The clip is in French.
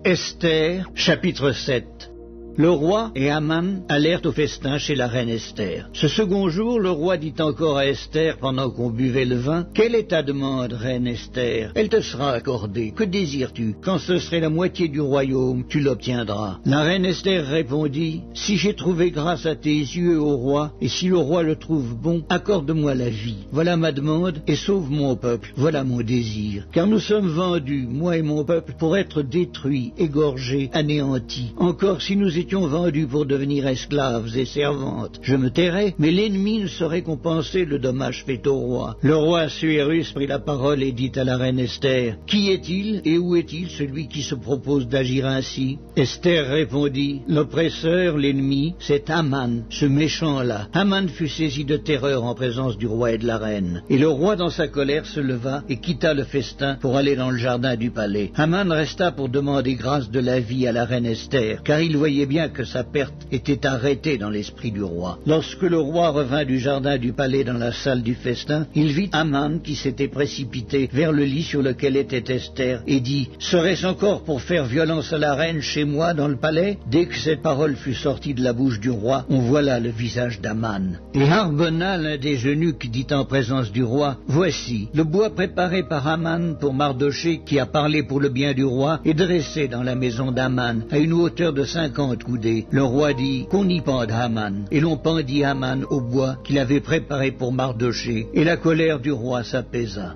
Esther, chapitre 7. Le roi et Haman allèrent au festin chez la reine Esther. Ce second jour, le roi dit encore à Esther, pendant qu'on buvait le vin, « Quelle est ta demande, reine Esther? Elle te sera accordée. Que désires-tu? Quand ce serait la moitié du royaume, tu l'obtiendras. » La reine Esther répondit, « Si j'ai trouvé grâce à tes yeux, ô roi, et si le roi le trouve bon, accorde-moi la vie. Voilà ma demande, et sauve mon peuple. Voilà mon désir. Car nous sommes vendus, moi et mon peuple, pour être détruits, égorgés, anéantis. Encore si nous étions vendus pour devenir esclaves et servantes, je me tairais, mais l'ennemi ne saurait compenser le dommage fait au roi. » Le roi Assuérus prit la parole et dit à la reine Esther, « Qui est-il et où est-il celui qui se propose d'agir ainsi ?» Esther répondit, « L'oppresseur, l'ennemi, c'est Haman, ce méchant-là. » Haman fut saisi de terreur en présence du roi et de la reine. Et le roi dans sa colère se leva et quitta le festin pour aller dans le jardin du palais. Haman resta pour demander grâce de la vie à la reine Esther, car il voyait bien que sa perte était arrêtée dans l'esprit du roi. Lorsque le roi revint du jardin du palais dans la salle du festin, il vit Haman qui s'était précipité vers le lit sur lequel était Esther et dit, « Serait-ce encore pour faire violence à la reine chez moi dans le palais ?» Dès que cette parole fut sortie de la bouche du roi, on voit là le visage d'Haman. Et Harbona, l'un des eunuques, dit en présence du roi, « Voici, le bois préparé par Haman pour Mardochée, qui a parlé pour le bien du roi, est dressé dans la maison d'Haman, à une hauteur de 50 coudées. » Le roi dit qu'on y pende Haman, et l'on pendit Haman au bois qu'il avait préparé pour Mardochée, et la colère du roi s'apaisa.